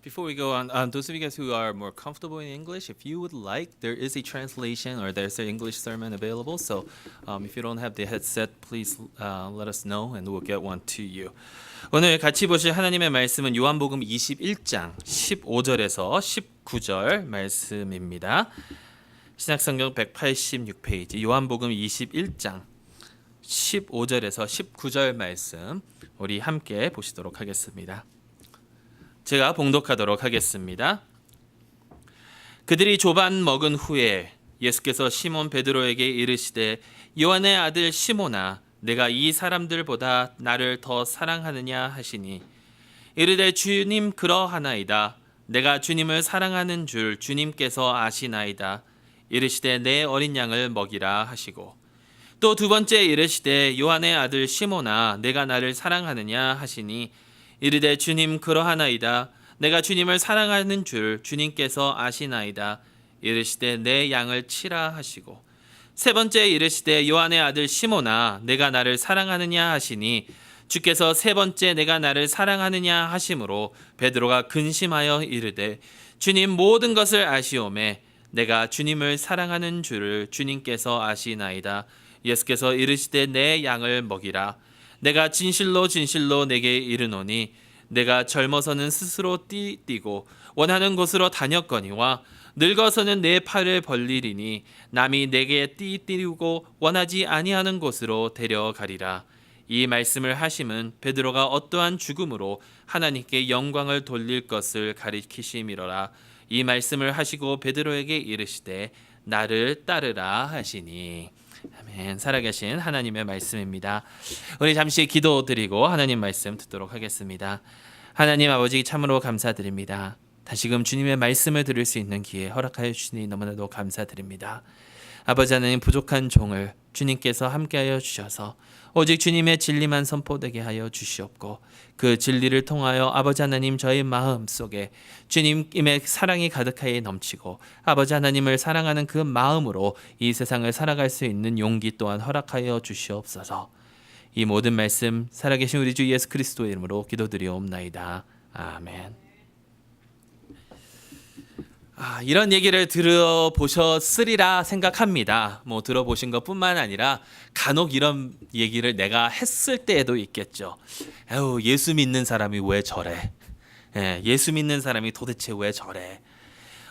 Before we go on, those of you guys who are more comfortable in English, if you would like, there is a translation or there's an English sermon available. So if you don't have the headset, please let us know and we'll get one to you. 오늘 같이 보실 하나님의 말씀은 요한복음 21장 15절에서 19절 말씀입니다. 신약성경 186페이지 요한복음 21장 15절에서 19절 말씀 우리 함께 보시도록 하겠습니다. 제가 봉독하도록 하겠습니다. 그들이 조반 먹은 후에 예수께서 시몬 베드로에게 이르시되 요한의 아들 시몬아 내가 이 사람들보다 나를 더 사랑하느냐 하시니 이르되 주님 그러하나이다. 내가 주님을 사랑하는 줄 주님께서 아시나이다. 이르시되 내 어린 양을 먹이라 하시고 또 두 번째 이르시되 요한의 아들 시몬아 내가 나를 사랑하느냐 하시니 이르되 주님 그러하나이다. 내가 주님을 사랑하는 줄 주님께서 아시나이다. 이르시되 내 양을 치라 하시고 세 번째 이르시되 요한의 아들 시몬아 내가 나를 사랑하느냐 하시니 주께서 세 번째 내가 나를 사랑하느냐 하심으로 베드로가 근심하여 이르되 주님 모든 것을 아시오매 내가 주님을 사랑하는 줄을 주님께서 아시나이다. 예수께서 이르시되 내 양을 먹이라. 내가 진실로 진실로 내게 이르노니 내가 젊어서는 스스로 뛰고 원하는 곳으로 다녔거니와 늙어서는 내 팔을 벌리리니 남이 내게 띠고 원하지 아니하는 곳으로 데려가리라. 이 말씀을 하심은 베드로가 어떠한 죽음으로 하나님께 영광을 돌릴 것을 가리키심이로라. 이 말씀을 하시고 베드로에게 이르시되 나를 따르라 하시니. 아멘. 살아계신 하나님의 말씀입니다. 우리 잠시 기도드리고 하나님 말씀 듣도록 하겠습니다. 하나님 아버지 참으로 감사드립니다. 다시금 주님의 말씀을 들을 수 있는 기회 허락하여 주시니 너무나도 감사드립니다. 아버지 하나님 부족한 종을 주님께서 함께하여 주셔서 오직 주님의 진리만 선포되게 하여 주시옵고 그 진리를 통하여 아버지 하나님 저희 마음 속에 주님의 사랑이 가득하게 넘치고 아버지 하나님을 사랑하는 그 마음으로 이 세상을 살아갈 수 있는 용기 또한 허락하여 주시옵소서. 이 모든 말씀 살아계신 우리 주 예수 그리스도의 이름으로 기도드리옵나이다. 아멘. 이런 얘기를 들어보셨으리라 생각합니다. 들어보신 것뿐만 아니라 간혹 이런 얘기를 내가 했을 때에도 있겠죠. 예수 믿는 사람이 왜 저래? 예수 믿는 사람이 도대체 왜 저래?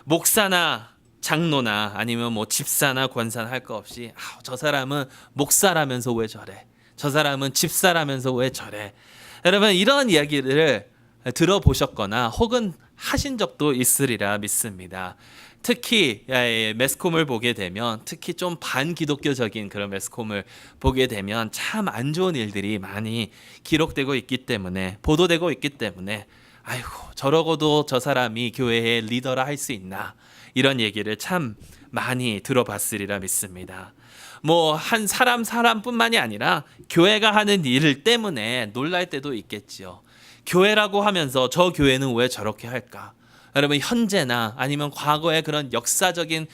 목사나 장로나 아니면 집사나 권사나 할 거 없이 저 사람은 목사라면서 왜 저래? 저 사람은 집사라면서 왜 저래? 여러분 이런 이야기를 들어보셨거나 혹은 하신 적도 있으리라 믿습니다. 특히 매스컴을 보게 되면 특히 좀 반기독교적인 그런 매스컴을 보게 되면 참 안 좋은 일들이 많이 기록되고 있기 때문에 보도되고 있기 때문에 아이고 저러고도 저 사람이 교회의 리더라 할 수 있나 이런 얘기를 참 많이 들어봤으리라 믿습니다. 한 사람뿐만이 아니라 교회가 하는 일 때문에 놀랄 때도 있겠지요. 교회라고 하면서 저 교회는 왜 저렇게 할까? 여러분 현재나 아니면 과거의 그런 역사적인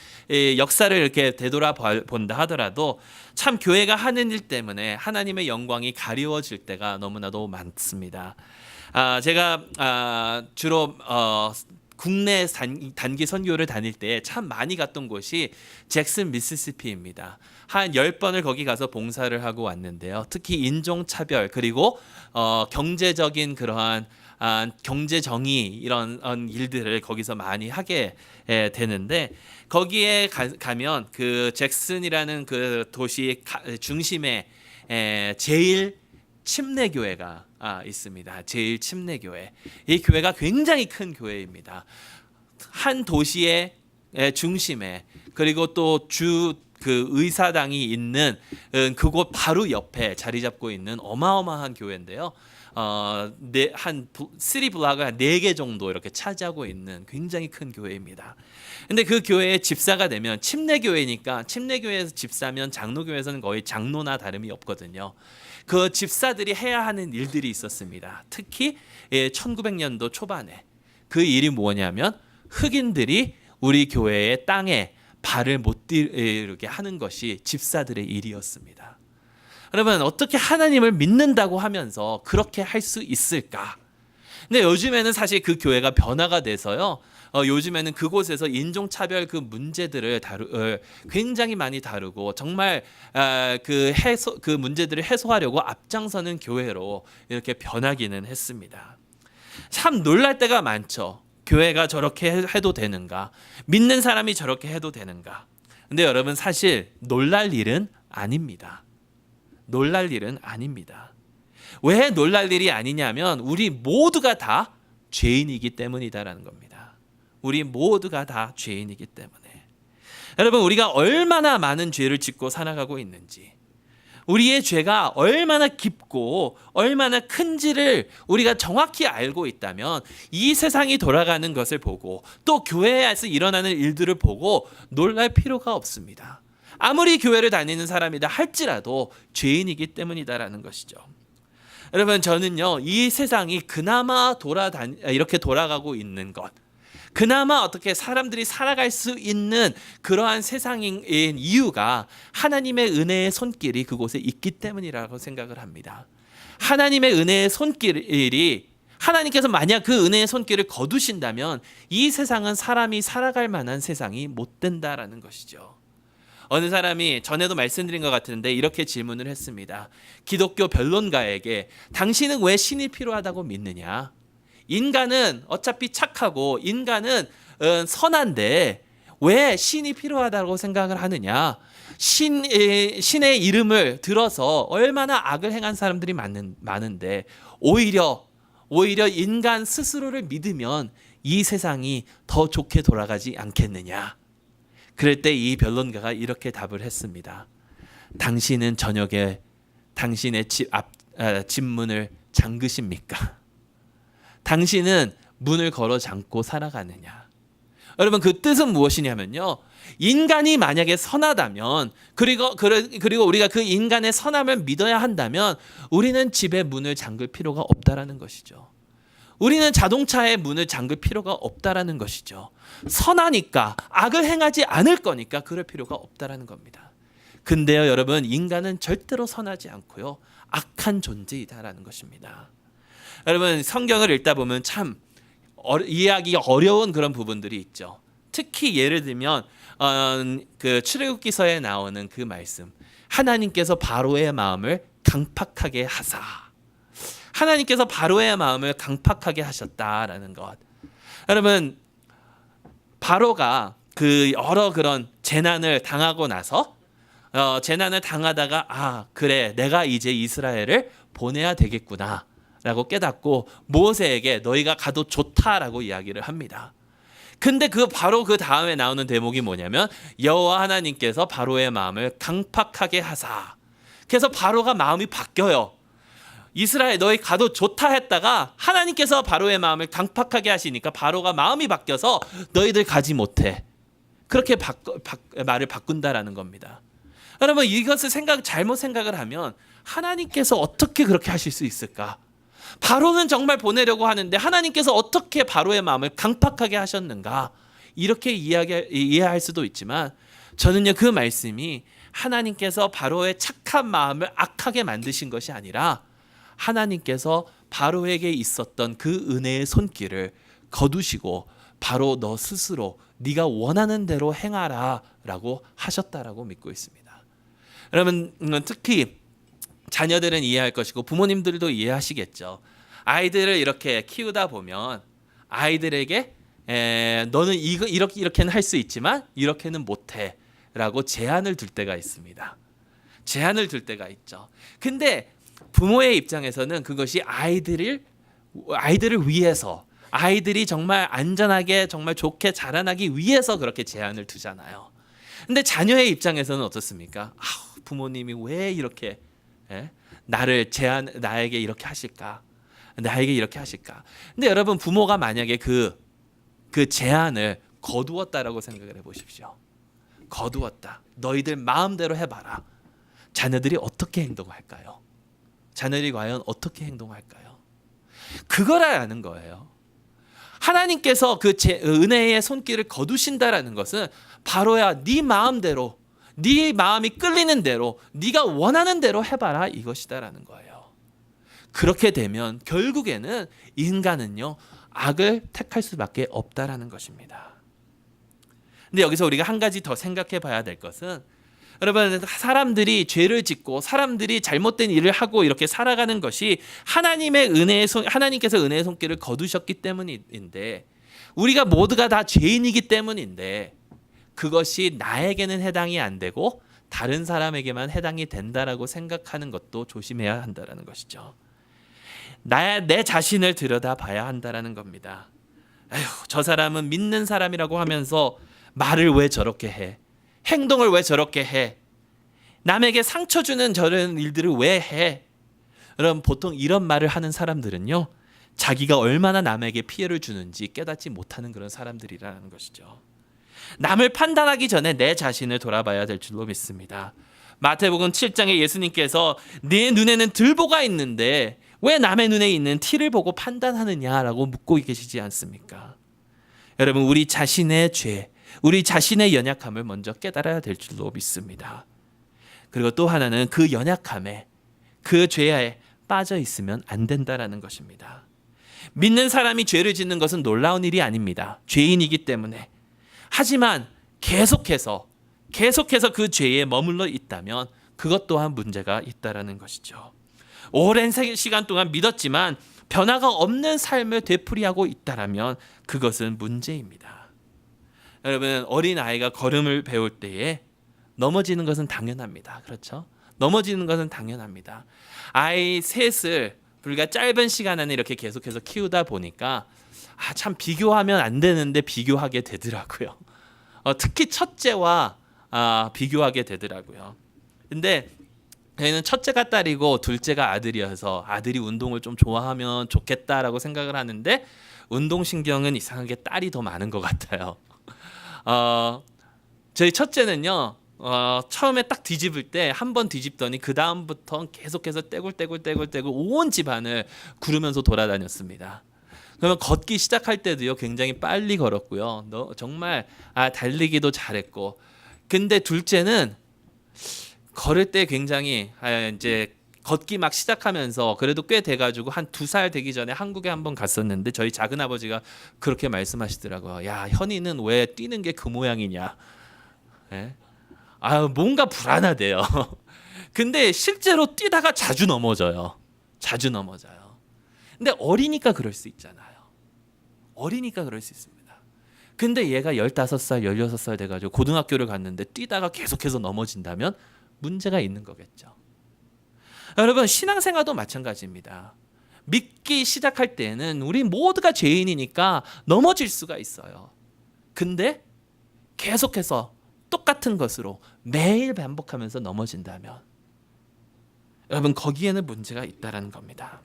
역사를 이렇게 되돌아본다 하더라도 참 교회가 하는 일 때문에 하나님의 영광이 가리워질 때가 너무나도 많습니다. 제가 주로 국내 단기 선교를 다닐 때 참 많이 갔던 곳이 잭슨 미시시피입니다. 한 10번을 거기 가서 봉사를 하고 왔는데요. 특히 인종차별 그리고 경제적인 그러한 경제 정의 이런 일들을 거기서 많이 하게 되는데 거기에 가면 그 잭슨이라는 그 도시 중심에 제일 침례교회가 있습니다. 제일 침례교회. 이 교회가 굉장히 큰 교회입니다. 한 도시의 중심에 그리고 또 그 의사당이 있는 그곳 바로 옆에 자리 잡고 있는 어마어마한 교회인데요. 한 3블락을 한 4개 정도 이렇게 차지하고 있는 굉장히 큰 교회입니다. 근데 그 교회의 집사가 되면 침례교회니까 침례교회에서 집사면 장로교회에서는 거의 장로나 다름이 없거든요. 그 집사들이 해야 하는 일들이 있었습니다. 특히 1900년도 초반에 그 일이 뭐냐면 흑인들이 우리 교회의 땅에 발을 못 디르게 하는 것이 집사들의 일이었습니다. 여러분 어떻게 하나님을 믿는다고 하면서 그렇게 할 수 있을까? 근데 요즘에는 사실 그 교회가 변화가 돼서요. 요즘에는 그곳에서 인종차별 그 문제들을 굉장히 많이 다루고 정말 그 문제들을 해소하려고 앞장서는 교회로 이렇게 변하기는 했습니다. 참 놀랄 때가 많죠. 교회가 저렇게 해도 되는가? 믿는 사람이 저렇게 해도 되는가? 근데 여러분 사실 놀랄 일은 아닙니다. 놀랄 일은 아닙니다. 왜 놀랄 일이 아니냐면 우리 모두가 다 죄인이기 때문이다라는 겁니다. 우리 모두가 다 죄인이기 때문에. 여러분 우리가 얼마나 많은 죄를 짓고 살아가고 있는지, 우리의 죄가 얼마나 깊고 얼마나 큰지를 우리가 정확히 알고 있다면 이 세상이 돌아가는 것을 보고 또 교회에서 일어나는 일들을 보고 놀랄 필요가 없습니다. 아무리 교회를 다니는 사람이다 할지라도 죄인이기 때문이다라는 것이죠. 여러분 저는요 이 세상이 그나마 이렇게 돌아가고 있는 것, 그나마 어떻게 사람들이 살아갈 수 있는 그러한 세상인 이유가 하나님의 은혜의 손길이 그곳에 있기 때문이라고 생각을 합니다. 하나님의 은혜의 손길이, 하나님께서 만약 그 은혜의 손길을 거두신다면 이 세상은 사람이 살아갈 만한 세상이 못 된다라는 것이죠. 어느 사람이 전에도 말씀드린 것 같은데 이렇게 질문을 했습니다. 기독교 변론가에게 당신은 왜 신이 필요하다고 믿느냐? 인간은 어차피 착하고 인간은 선한데 왜 신이 필요하다고 생각을 하느냐? 신의 이름을 들어서 얼마나 악을 행한 사람들이 많은데 오히려 인간 스스로를 믿으면 이 세상이 더 좋게 돌아가지 않겠느냐? 그럴 때 이 변론가가 이렇게 답을 했습니다. 당신은 저녁에 당신의 집 문을 잠그십니까? 당신은 문을 걸어 잠고 살아가느냐? 여러분 그 뜻은 무엇이냐면요. 인간이 만약에 선하다면 그리고 우리가 그 인간의 선함을 믿어야 한다면 우리는 집의 문을 잠글 필요가 없다라는 것이죠. 우리는 자동차의 문을 잠글 필요가 없다라는 것이죠. 선하니까 악을 행하지 않을 거니까 그럴 필요가 없다라는 겁니다. 근데요 여러분 인간은 절대로 선하지 않고요 악한 존재이다라는 것입니다. 여러분 성경을 읽다 보면 참 이해하기 어려운 그런 부분들이 있죠. 특히 예를 들면 그 출애굽기서에 나오는 그 말씀, 하나님께서 바로의 마음을 강팍하게 하사, 하나님께서 바로의 마음을 강팍하게 하셨다라는 것. 여러분 바로가 그 여러 그런 재난을 당하고 나서 재난을 당하다가 그래 내가 이제 이스라엘을 보내야 되겠구나 라고 깨닫고 모세에게 너희가 가도 좋다라고 이야기를 합니다. 근데 바로 그 다음에 나오는 대목이 뭐냐면 여호와 하나님께서 바로의 마음을 강팍하게 하사. 그래서 바로가 마음이 바뀌어요. 이스라엘 너희 가도 좋다 했다가 하나님께서 바로의 마음을 강팍하게 하시니까 바로가 마음이 바뀌어서 너희들 가지 못해. 그렇게 말을 바꾼다라는 겁니다. 여러분 이것을 잘못 생각을 하면 하나님께서 어떻게 그렇게 하실 수 있을까? 바로는 정말 보내려고 하는데 하나님께서 어떻게 바로의 마음을 강팍하게 하셨는가? 이렇게 이해할 수도 있지만 저는요 그 말씀이 하나님께서 바로의 착한 마음을 악하게 만드신 것이 아니라 하나님께서 바로에게 있었던 그 은혜의 손길을 거두시고 바로 너 스스로 네가 원하는 대로 행하라 라고 하셨다라고 믿고 있습니다. 여러분 특히 자녀들은 이해할 것이고 부모님들도 이해하시겠죠. 아이들을 이렇게 키우다 보면 아이들에게 너는 이렇게는 할 수 있지만 이렇게는 못해 라고 제한을 둘 때가 있습니다. 제한을 둘 때가 있죠. 근데 부모의 입장에서는 그것이 아이들을 위해서, 아이들이 정말 안전하게 정말 좋게 자라나기 위해서 그렇게 제한을 두잖아요. 근데 자녀의 입장에서는 어떻습니까? 부모님이 왜 이렇게 나에게 이렇게 하실까? 나에게 이렇게 하실까? 근데 여러분 부모가 만약에 그 제한을 거두었다라고 생각을 해보십시오. 거두었다. 너희들 마음대로 해봐라. 자녀들이 어떻게 행동할까요? 자녀들이 과연 어떻게 행동할까요? 그걸 아는 거예요. 하나님께서 그 은혜의 손길을 거두신다라는 것은 바로야 네 마음대로, 네 마음이 끌리는 대로, 네가 원하는 대로 해봐라 이것이다라는 거예요. 그렇게 되면 결국에는 인간은요 악을 택할 수밖에 없다라는 것입니다. 근데 여기서 우리가 한 가지 더 생각해 봐야 될 것은, 여러분, 사람들이 죄를 짓고 사람들이 잘못된 일을 하고 이렇게 살아가는 것이 하나님께서 은혜의 손길을 거두셨기 때문인데, 우리가 모두가 다 죄인이기 때문인데, 그것이 나에게는 해당이 안 되고 다른 사람에게만 해당이 된다라고 생각하는 것도 조심해야 한다라는 것이죠. 내 자신을 들여다봐야 한다라는 겁니다. 에휴, 저 사람은 믿는 사람이라고 하면서 말을 왜 저렇게 해? 행동을 왜 저렇게 해? 남에게 상처 주는 저런 일들을 왜 해? 여러분, 보통 이런 말을 하는 사람들은요, 자기가 얼마나 남에게 피해를 주는지 깨닫지 못하는 그런 사람들이라는 것이죠. 남을 판단하기 전에 내 자신을 돌아봐야 될 줄로 믿습니다. 마태복음 7장에 예수님께서 네 눈에는 들보가 있는데 왜 남의 눈에 있는 티를 보고 판단하느냐라고 묻고 계시지 않습니까? 여러분, 우리 자신의 죄, 우리 자신의 연약함을 먼저 깨달아야 될 줄로 믿습니다. 그리고 또 하나는 그 연약함에, 그 죄에 빠져 있으면 안 된다라는 것입니다. 믿는 사람이 죄를 짓는 것은 놀라운 일이 아닙니다. 죄인이기 때문에. 하지만 계속해서 그 죄에 머물러 있다면 그것 또한 문제가 있다라는 것이죠. 오랜 시간 동안 믿었지만 변화가 없는 삶을 되풀이하고 있다라면 그것은 문제입니다. 여러분, 어린 아이가 걸음을 배울 때에 넘어지는 것은 당연합니다. 그렇죠? 넘어지는 것은 당연합니다. 아이 셋을 불과 짧은 시간 안에 이렇게 계속해서 키우다 보니까 참 비교하면 안 되는데 비교하게 되더라고요. 특히 첫째와 비교하게 되더라고요. 근데 저희는 첫째가 딸이고 둘째가 아들이어서 아들이 운동을 좀 좋아하면 좋겠다라고 생각을 하는데 운동신경은 이상하게 딸이 더 많은 것 같아요. 저희 첫째는요, 처음에 딱 뒤집을 때 한 번 뒤집더니 그 다음부터 계속해서 떼굴떼굴 온 집안을 구르면서 돌아다녔습니다. 그러면 걷기 시작할 때도요 굉장히 빨리 걸었고요. 정말 달리기도 잘했고. 근데 둘째는 걸을 때 굉장히 이제 걷기 막 시작하면서 그래도 꽤 돼가지고 한 2살 되기 전에 한국에 한번 갔었는데 저희 작은 아버지가 그렇게 말씀하시더라고요. 야, 현이는 왜 뛰는 게 그 모양이냐? 네? 뭔가 불안하대요. 근데 실제로 뛰다가 자주 넘어져요. 근데 어리니까 그럴 수 있잖아요. 어리니까 그럴 수 있습니다. 근데 얘가 15살, 16살 돼가지고 고등학교를 갔는데 뛰다가 계속해서 넘어진다면 문제가 있는 거겠죠. 여러분, 신앙생활도 마찬가지입니다. 믿기 시작할 때는 우리 모두가 죄인이니까 넘어질 수가 있어요. 근데 계속해서 똑같은 것으로 매일 반복하면서 넘어진다면 여러분, 거기에는 문제가 있다라는 겁니다.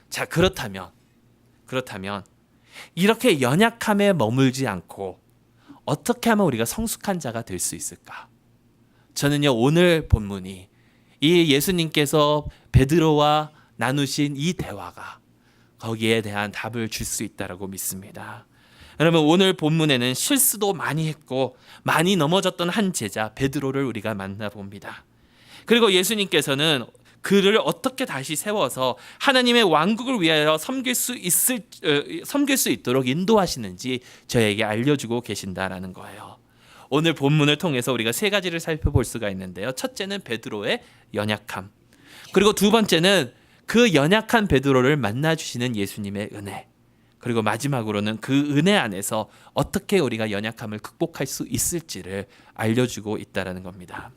자, 그렇다면 이렇게 연약함에 머물지 않고 어떻게 하면 우리가 성숙한 자가 될 수 있을까? 저는요, 오늘 본문이 이 예수님께서 베드로와 나누신 이 대화가 거기에 대한 답을 줄 수 있다라고 믿습니다. 여러분, 오늘 본문에는 실수도 많이 했고 많이 넘어졌던 한 제자 베드로를 우리가 만나봅니다. 그리고 예수님께서는 그를 어떻게 다시 세워서 하나님의 왕국을 위하여 섬길 수 있도록 인도하시는지 저에게 알려주고 계신다라는 거예요. 오늘 본문을 통해서 우리가 3가지를 살펴볼 수가 있는데요. 첫째는 베드로의 연약함. 그리고 두 번째는 그 연약한 베드로를 만나주시는 예수님의 은혜. 그리고 마지막으로는 그 은혜 안에서 어떻게 우리가 연약함을 극복할 수 있을지를 알려주고 있다는 겁니다.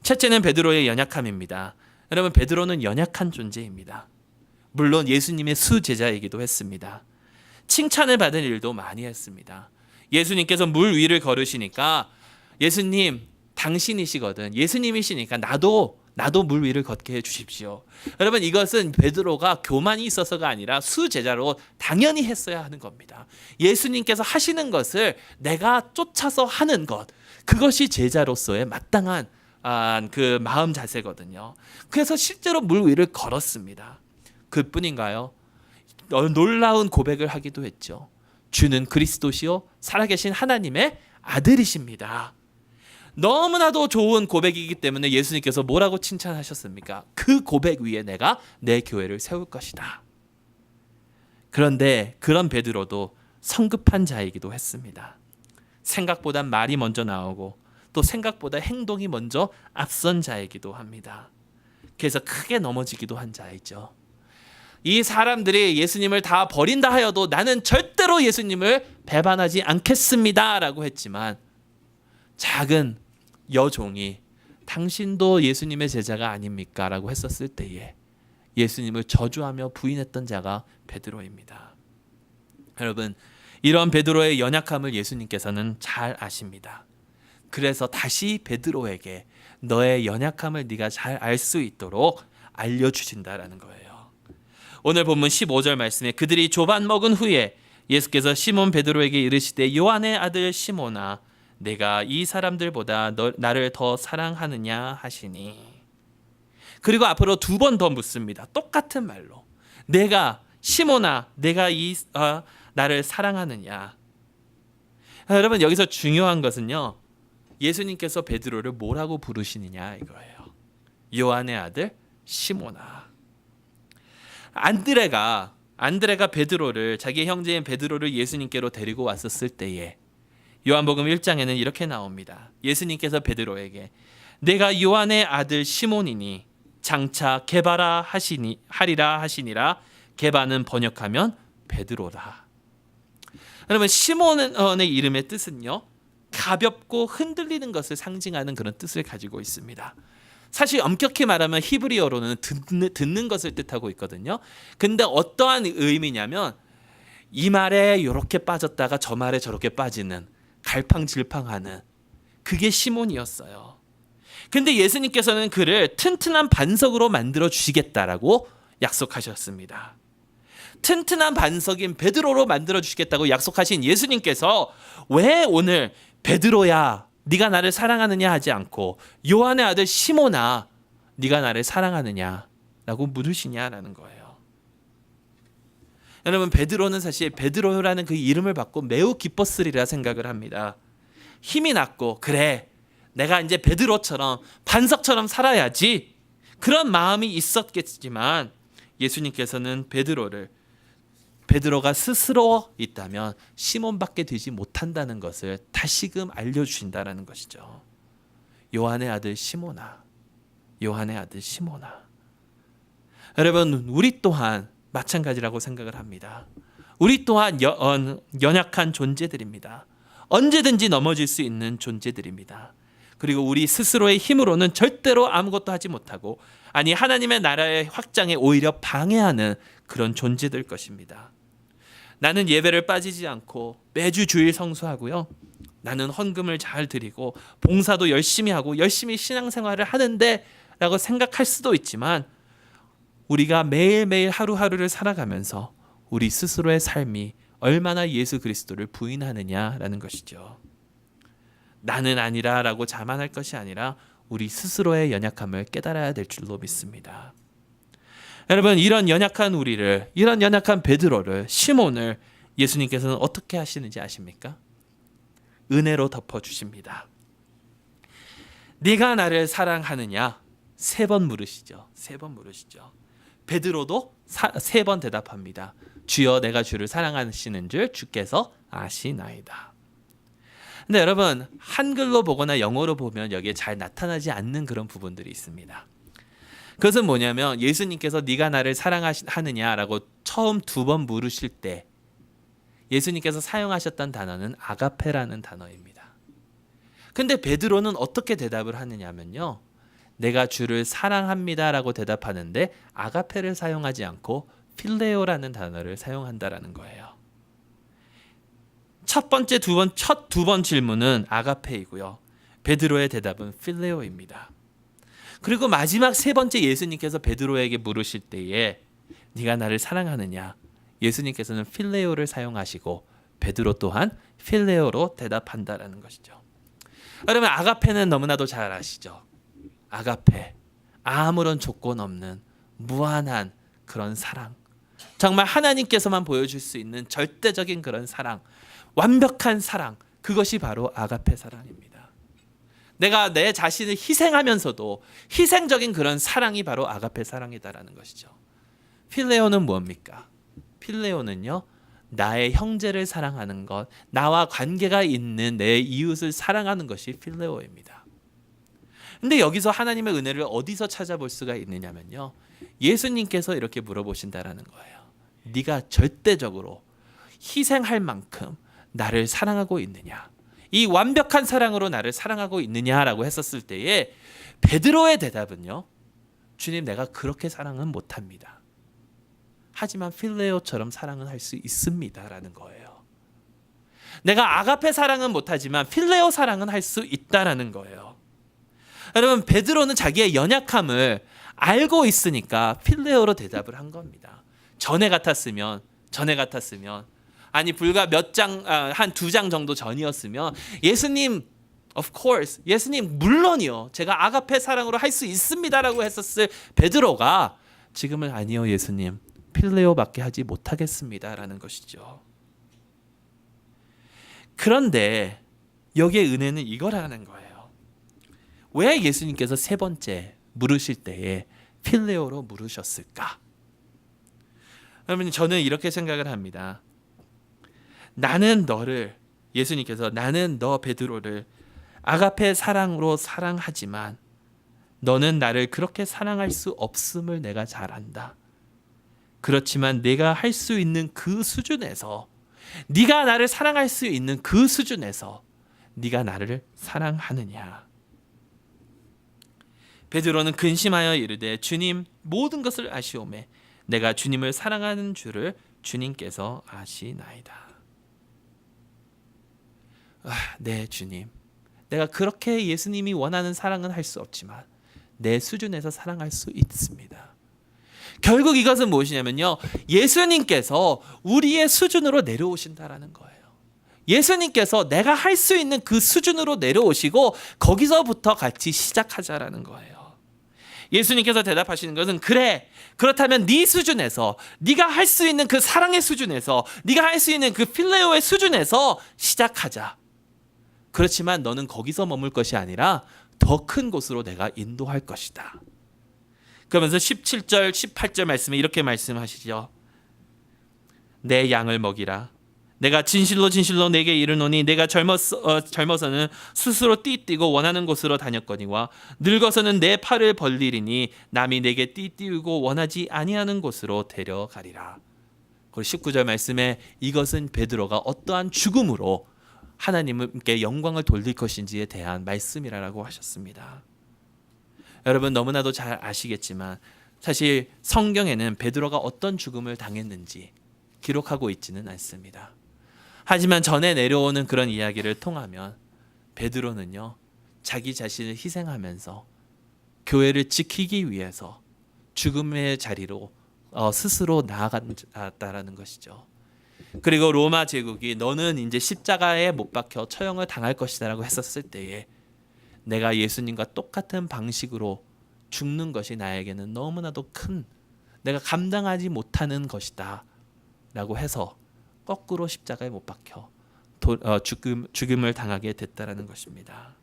첫째는 베드로의 연약함입니다. 여러분, 베드로는 연약한 존재입니다. 물론 예수님의 수제자이기도 했습니다. 칭찬을 받은 일도 많이 했습니다. 예수님께서 물 위를 걸으시니까 예수님 당신이시거든, 예수님이시니까 나도 물 위를 걷게 해주십시오. 여러분, 이것은 베드로가 교만이 있어서가 아니라 수제자로 당연히 했어야 하는 겁니다. 예수님께서 하시는 것을 내가 쫓아서 하는 것, 그것이 제자로서의 마땅한 그 마음 자세거든요. 그래서 실제로 물 위를 걸었습니다. 그뿐인가요? 놀라운 고백을 하기도 했죠. 주는 그리스도시요 살아계신 하나님의 아들이십니다. 너무나도 좋은 고백이기 때문에 예수님께서 뭐라고 칭찬하셨습니까? 그 고백 위에 내가 내 교회를 세울 것이다. 그런데 그런 베드로도 성급한 자이기도 했습니다. 생각보다 말이 먼저 나오고 또 생각보다 행동이 먼저 앞선 자이기도 합니다. 그래서 크게 넘어지기도 한 자이죠. 이 사람들이 예수님을 다 버린다 하여도 나는 절대로 예수님을 배반하지 않겠습니다 라고 했지만, 작은 여종이 당신도 예수님의 제자가 아닙니까? 라고 했었을 때에 예수님을 저주하며 부인했던 자가 베드로입니다. 여러분, 이런 베드로의 연약함을 예수님께서는 잘 아십니다. 그래서 다시 베드로에게 너의 연약함을 네가 잘 알 수 있도록 알려주신다라는 거예요. 오늘 본문 15절 말씀에 그들이 조반 먹은 후에 예수께서 시몬 베드로에게 이르시되 요한의 아들 시몬아 내가 이 사람들보다 나를 더 사랑하느냐 하시니. 그리고 앞으로 두 번 더 묻습니다. 똑같은 말로. 내가 시몬아 내가 나를 사랑하느냐. 여러분, 여기서 중요한 것은요, 예수님께서 베드로를 뭐라고 부르시느냐 이거예요. 요한의 아들 시몬아. 안드레가 베드로를, 자기 형제인 베드로를 예수님께로 데리고 왔었을 때에 요한복음 1장에는 이렇게 나옵니다. 예수님께서 베드로에게 내가 요한의 아들 시몬이니 장차 게바라 하리라 하시니라. 게바는 번역하면 베드로라. 여러분, 시몬의 이름의 뜻은요, 가볍고 흔들리는 것을 상징하는 그런 뜻을 가지고 있습니다. 사실 엄격히 말하면 히브리어로는 듣는 것을 뜻하고 있거든요. 근데 어떠한 의미냐면 이 말에 이렇게 빠졌다가 저 말에 저렇게 빠지는, 갈팡질팡하는, 그게 시몬이었어요. 근데 예수님께서는 그를 튼튼한 반석으로 만들어 주시겠다라고 약속하셨습니다. 튼튼한 반석인 베드로로 만들어 주시겠다고 약속하신 예수님께서 왜 오늘 베드로야 네가 나를 사랑하느냐 하지 않고 요한의 아들 시몬아 네가 나를 사랑하느냐라고 물으시냐라는 거예요. 여러분, 베드로는 사실 베드로라는 그 이름을 받고 매우 기뻤으리라 생각을 합니다. 힘이 났고, 그래 내가 이제 베드로처럼 반석처럼 살아야지, 그런 마음이 있었겠지만 예수님께서는 베드로가 스스로 있다면 시몬밖에 되지 못한다는 것을 다시금 알려주신다는 것이죠. 요한의 아들 시몬아, 요한의 아들 시몬아. 여러분, 우리 또한 마찬가지라고 생각을 합니다. 우리 또한 연약한 존재들입니다. 언제든지 넘어질 수 있는 존재들입니다. 그리고 우리 스스로의 힘으로는 절대로 아무것도 하지 못하고, 아니 하나님의 나라의 확장에 오히려 방해하는 그런 존재들 것입니다. 나는 예배를 빠지지 않고 매주 주일 성수하고요, 나는 헌금을 잘 드리고 봉사도 열심히 하고 열심히 신앙생활을 하는데 라고 생각할 수도 있지만, 우리가 매일매일 하루하루를 살아가면서 우리 스스로의 삶이 얼마나 예수 그리스도를 부인하느냐라는 것이죠. 나는 아니라 라고 자만할 것이 아니라 우리 스스로의 연약함을 깨달아야 될 줄로 믿습니다. 여러분, 이런 연약한 우리를, 이런 연약한 베드로를, 시몬을 예수님께서는 어떻게 하시는지 아십니까? 은혜로 덮어주십니다. 네가 나를 사랑하느냐? 3번 물으시죠. 3번 물으시죠. 베드로도 3번 대답합니다. 주여 내가 주를 사랑하시는 줄 주께서 아시나이다. 근데 여러분, 한글로 보거나 영어로 보면 여기에 잘 나타나지 않는 그런 부분들이 있습니다. 그것은 뭐냐면 예수님께서 네가 나를 사랑하느냐라고 처음 2번 물으실 때 예수님께서 사용하셨던 단어는 아가페라는 단어입니다. 근데 베드로는 어떻게 대답을 하느냐면요, 내가 주를 사랑합니다라고 대답하는데 아가페를 사용하지 않고 필레오라는 단어를 사용한다라는 거예요. 첫 두 번 질문은 아가페이고요, 베드로의 대답은 필레오입니다. 그리고 마지막 3번째 예수님께서 베드로에게 물으실 때에 네가 나를 사랑하느냐, 예수님께서는 필레오를 사용하시고 베드로 또한 필레오로 대답한다라는 것이죠. 여러분, 아가페는 너무나도 잘 아시죠? 아가페, 아무런 조건 없는 무한한 그런 사랑, 정말 하나님께서만 보여줄 수 있는 절대적인 그런 사랑, 완벽한 사랑, 그것이 바로 아가페 사랑입니다. 내가 내 자신을 희생하면서도 희생적인 그런 사랑이 바로 아가페 사랑이다라는 것이죠. 필레오는 뭡니까? 필레오는요, 나의 형제를 사랑하는 것, 나와 관계가 있는 내 이웃을 사랑하는 것이 필레오입니다. 근데 여기서 하나님의 은혜를 어디서 찾아볼 수가 있느냐면요, 예수님께서 이렇게 물어보신다라는 거예요. 네가 절대적으로 희생할 만큼 나를 사랑하고 있느냐, 이 완벽한 사랑으로 나를 사랑하고 있느냐라고 했었을 때에 베드로의 대답은요, 주님, 내가 그렇게 사랑은 못합니다. 하지만 필레오처럼 사랑은 할 수 있습니다라는 거예요. 내가 아가페 사랑은 못하지만 필레오 사랑은 할 수 있다라는 거예요. 여러분, 베드로는 자기의 연약함을 알고 있으니까 필레오로 대답을 한 겁니다. 전에 같았으면 아니 불과 한 2장 정도 전이었으면 예수님, of course, 예수님 물론이요, 제가 아가페 사랑으로 할 수 있습니다라고 했었을 베드로가 지금은 아니요, 예수님, 필레오밖에 하지 못하겠습니다라는 것이죠. 그런데 여기에 은혜는 이거라는 거예요. 왜 예수님께서 세 번째 물으실 때에 필레오로 물으셨을까? 여러분, 저는 이렇게 생각을 합니다. 예수님께서 나는 너 베드로를 아가페 사랑으로 사랑하지만 너는 나를 그렇게 사랑할 수 없음을 내가 잘 안다. 그렇지만 내가 할 수 있는 그 수준에서, 네가 나를 사랑할 수 있는 그 수준에서 네가 나를 사랑하느냐. 베드로는 근심하여 이르되 주님, 모든 것을 아시오매 내가 주님을 사랑하는 줄을 주님께서 아시나이다. 네, 주님, 내가 그렇게 예수님이 원하는 사랑은 할 수 없지만 내 수준에서 사랑할 수 있습니다. 결국 이것은 무엇이냐면요, 예수님께서 우리의 수준으로 내려오신다라는 거예요. 예수님께서 내가 할 수 있는 그 수준으로 내려오시고 거기서부터 같이 시작하자라는 거예요. 예수님께서 대답하시는 것은, 그래, 그렇다면 네 수준에서, 네가 할 수 있는 그 사랑의 수준에서, 네가 할 수 있는 그 필레오의 수준에서 시작하자. 그렇지만 너는 거기서 머물 것이 아니라 더 큰 곳으로 내가 인도할 것이다. 그러면서 17절, 18절 말씀에 이렇게 말씀하시죠. 내 양을 먹이라. 내가 진실로 진실로 내게 이르노니 내가 젊어서는 스스로 띠뛰고 원하는 곳으로 다녔거니와 늙어서는 내 팔을 벌리리니 남이 내게 띠띠우고 원하지 아니하는 곳으로 데려가리라. 그리고 19절 말씀에 이것은 베드로가 어떠한 죽음으로 하나님께 영광을 돌릴 것인지에 대한 말씀이라고 하셨습니다. 여러분, 너무나도 잘 아시겠지만 사실 성경에는 베드로가 어떤 죽음을 당했는지 기록하고 있지는 않습니다. 하지만 전에 내려오는 그런 이야기를 통하면 베드로는요, 자기 자신을 희생하면서 교회를 지키기 위해서 죽음의 자리로 스스로 나아갔다라는 것이죠. 그리고 로마 제국이 너는 이제 십자가에 못 박혀 처형을 당할 것이다라고 했었을 때에 내가 예수님과 똑같은 방식으로 죽는 것이 나에게는 너무나도 큰, 내가 감당하지 못하는 것이다 라고 해서 거꾸로 십자가에 못 박혀 죽음을 당하게 됐다라는 것입니다.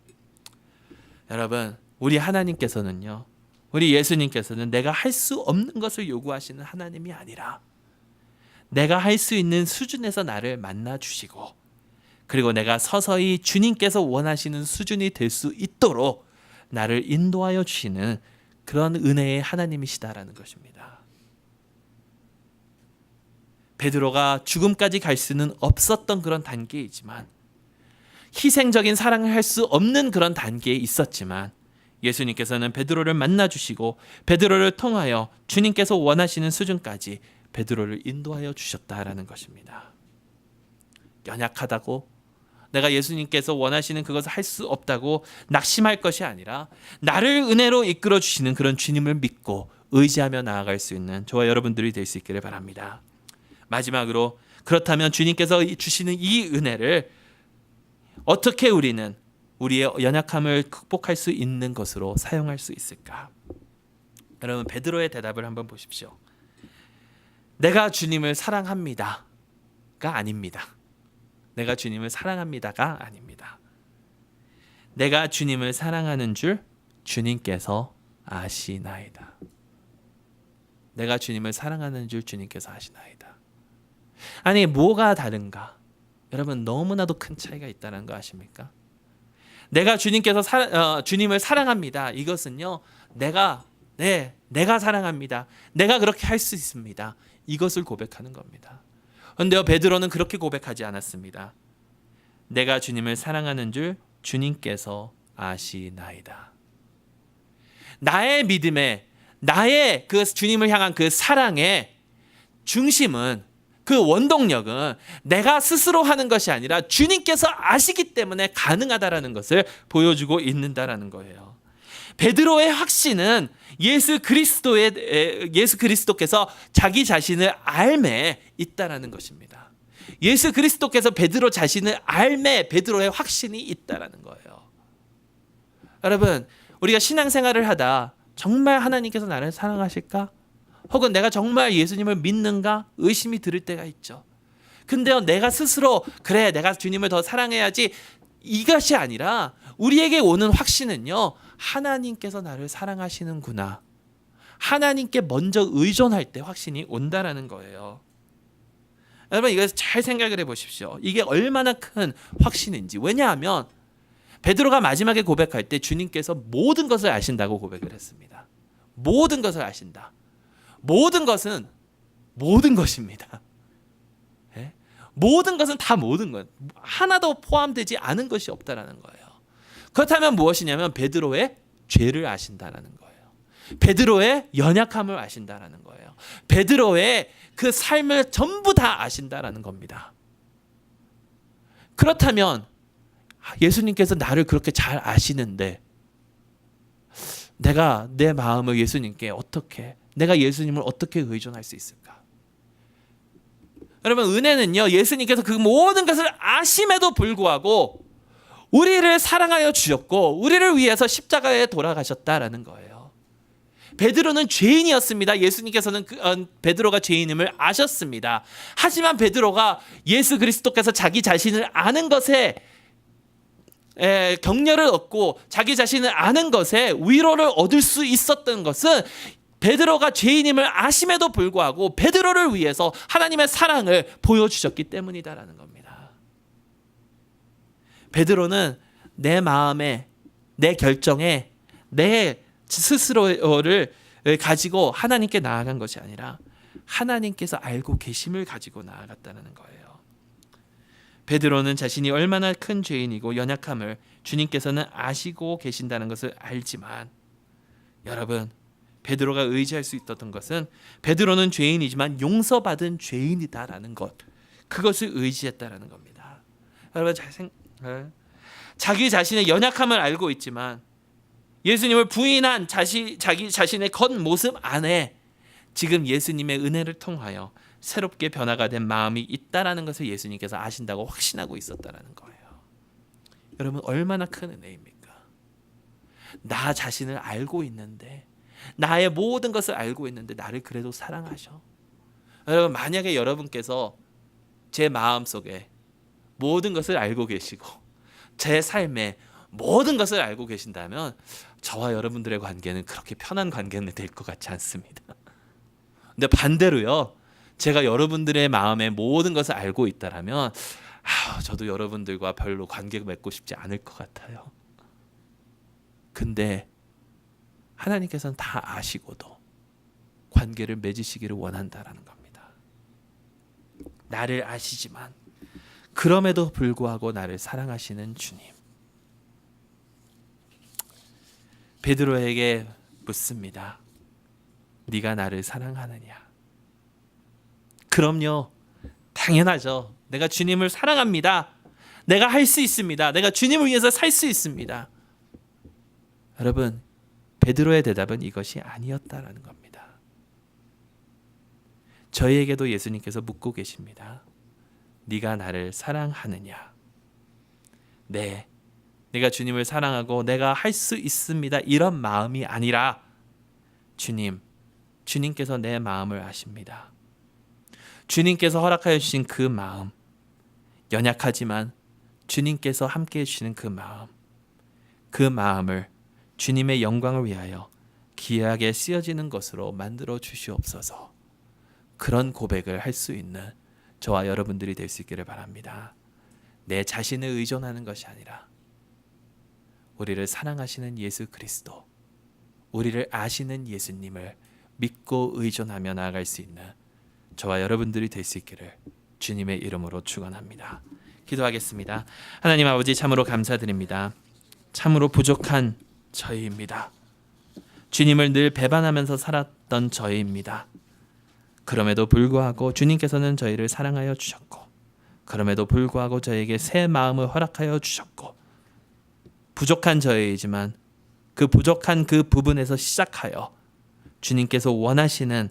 여러분, 우리 하나님께서는요, 우리 예수님께서는 내가 할 수 없는 것을 요구하시는 하나님이 아니라 내가 할 수 있는 수준에서 나를 만나 주시고, 그리고 내가 서서히 주님께서 원하시는 수준이 될 수 있도록 나를 인도하여 주시는 그런 은혜의 하나님이시다라는 것입니다. 베드로가 죽음까지 갈 수는 없었던 그런 단계이지만, 희생적인 사랑을 할 수 없는 그런 단계에 있었지만 예수님께서는 베드로를 만나 주시고 베드로를 통하여 주님께서 원하시는 수준까지 베드로를 인도하여 주셨다라는 것입니다. 연약하다고, 내가 예수님께서 원하시는 그것을 할 수 없다고 낙심할 것이 아니라 나를 은혜로 이끌어 주시는 그런 주님을 믿고 의지하며 나아갈 수 있는 저와 여러분들이 될 수 있기를 바랍니다. 마지막으로, 그렇다면 주님께서 주시는 이 은혜를 어떻게 우리는 우리의 연약함을 극복할 수 있는 것으로 사용할 수 있을까? 여러분, 베드로의 대답을 한번 보십시오. 내가 주님을 사랑합니다가 아닙니다. 내가 주님을 사랑합니다가 아닙니다. 내가 주님을 사랑하는 줄 주님께서 아시나이다. 내가 주님을 사랑하는 줄 주님께서 아시나이다. 아니, 뭐가 다른가? 여러분, 너무나도 큰 차이가 있다는 거 아십니까? 내가 주님을 사랑합니다. 이것은요, 내가 사랑합니다. 내가 그렇게 할 수 있습니다. 이것을 고백하는 겁니다. 그런데요, 베드로는 그렇게 고백하지 않았습니다. 내가 주님을 사랑하는 줄 주님께서 아시나이다. 나의 믿음에, 나의 그 주님을 향한 그 사랑의 중심은, 그 원동력은 내가 스스로 하는 것이 아니라 주님께서 아시기 때문에 가능하다라는 것을 보여주고 있는다라는 거예요. 베드로의 확신은 예수 그리스도께서 자기 자신을 알매 있다라는 것입니다. 예수 그리스도께서 베드로 자신을 알매 베드로의 확신이 있다라는 거예요. 여러분, 우리가 신앙생활을 하다 정말 하나님께서 나를 사랑하실까? 혹은 내가 정말 예수님을 믿는가? 의심이 들을 때가 있죠. 근데요, 내가 스스로 그래, 내가 주님을 더 사랑해야지, 이것이 아니라 우리에게 오는 확신은요, 하나님께서 나를 사랑하시는구나, 하나님께 먼저 의존할 때 확신이 온다라는 거예요. 여러분, 이거 잘 생각을 해보십시오. 이게 얼마나 큰 확신인지. 왜냐하면 베드로가 마지막에 고백할 때 주님께서 모든 것을 아신다고 고백을 했습니다. 모든 것을 아신다. 모든 것은 모든 것입니다. 네? 모든 것은 다 모든 것, 하나도 포함되지 않은 것이 없다라는 거예요. 그렇다면 무엇이냐면 베드로의 죄를 아신다라는 거예요. 베드로의 연약함을 아신다라는 거예요. 베드로의 그 삶을 전부 다 아신다라는 겁니다. 그렇다면 예수님께서 나를 그렇게 잘 아시는데 내가 내 마음을 예수님께 내가 예수님을 어떻게 의존할 수 있을까? 여러분, 은혜는요, 예수님께서 그 모든 것을 아심에도 불구하고 우리를 사랑하여 주셨고 우리를 위해서 십자가에 돌아가셨다라는 거예요. 베드로는 죄인이었습니다. 예수님께서는 베드로가 죄인임을 아셨습니다. 하지만 베드로가 예수 그리스도께서 자기 자신을 아는 것에 격려를 얻고 자기 자신을 아는 것에 위로를 얻을 수 있었던 것은 베드로가 죄인임을 아심에도 불구하고 베드로를 위해서 하나님의 사랑을 보여주셨기 때문이다라는 겁니다. 베드로는 내 마음에, 내 결정에, 내 스스로를 가지고 하나님께 나아간 것이 아니라 하나님께서 알고 계심을 가지고 나아갔다는 거예요. 베드로는 자신이 얼마나 큰 죄인이고 연약함을 주님께서는 아시고 계신다는 것을 알지만, 여러분, 베드로가 의지할 수 있었던 것은 베드로는 죄인이지만 용서받은 죄인이다라는 것, 그것을 의지했다라는 겁니다. 여러분, 자기 자신의 연약함을 알고 있지만 예수님을 부인한 자기 자신의 겉모습 안에 지금 예수님의 은혜를 통하여 새롭게 변화가 된 마음이 있다라는 것을 예수님께서 아신다고 확신하고 있었다라는 거예요. 여러분, 얼마나 큰 은혜입니까? 나 자신을 알고 있는데, 나의 모든 것을 알고 있는데 나를 그래도 사랑하셔. 여러분, 만약에 여러분께서 제 마음속에 모든 것을 알고 계시고 제 삶에 모든 것을 알고 계신다면 저와 여러분들의 관계는 그렇게 편한 관계는 될 것 같지 않습니다. 근데 반대로요, 제가 여러분들의 마음에 모든 것을 알고 있다라면 저도 여러분들과 별로 관계 맺고 싶지 않을 것 같아요. 근데 하나님께서는 다 아시고도 관계를 맺으시기를 원한다라는 겁니다. 나를 아시지만 그럼에도 불구하고 나를 사랑하시는 주님. 베드로에게 묻습니다. 네가 나를 사랑하느냐? 그럼요, 당연하죠. 내가 주님을 사랑합니다. 내가 할 수 있습니다. 내가 주님을 위해서 살 수 있습니다. 여러분, 베드로의 대답은 이것이 아니었다라는 겁니다. 저희에게도 예수님께서 묻고 계십니다. 네가 나를 사랑하느냐? 네, 내가 주님을 사랑하고 내가 할 수 있습니다, 이런 마음이 아니라 주님께서 내 마음을 아십니다. 주님께서 허락하여 주신 그 마음, 연약하지만 주님께서 함께해 주시는 그 마음, 그 마음을 주님의 영광을 위하여 귀하게 쓰여지는 것으로 만들어 주시옵소서. 그런 고백을 할 수 있는 저와 여러분들이 될 수 있기를 바랍니다. 내 자신을 의존하는 것이 아니라 우리를 사랑하시는 예수 그리스도, 우리를 아시는 예수님을 믿고 의존하며 나아갈 수 있는 저와 여러분들이 될 수 있기를 주님의 이름으로 축원합니다. 기도하겠습니다. 하나님 아버지, 참으로 감사드립니다. 참으로 부족한 저희입니다. 주님을 늘 배반하면서 살았던 저희입니다. 그럼에도 불구하고 주님께서는 저희를 사랑하여 주셨고, 그럼에도 불구하고 저에게 새 마음을 허락하여 주셨고, 부족한 저희이지만 그 부족한 그 부분에서 시작하여 주님께서 원하시는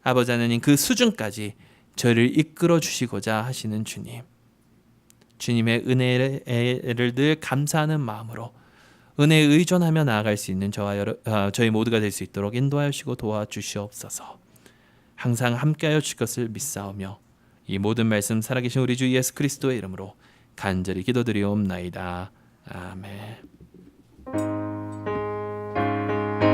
아버지 하나님 그 수준까지 저희를 이끌어 주시고자 하시는 주님, 주님의 은혜를 늘 감사하는 마음으로 은혜에 의존하며 나아갈 수 있는 저희 모두가 될 수 있도록 인도하여 주시고 도와주시옵소서. 항상 함께하여 주실 것을 믿사오며 이 모든 말씀 살아계신 우리 주 예수 그리스도의 이름으로 간절히 기도드리옵나이다. 아멘.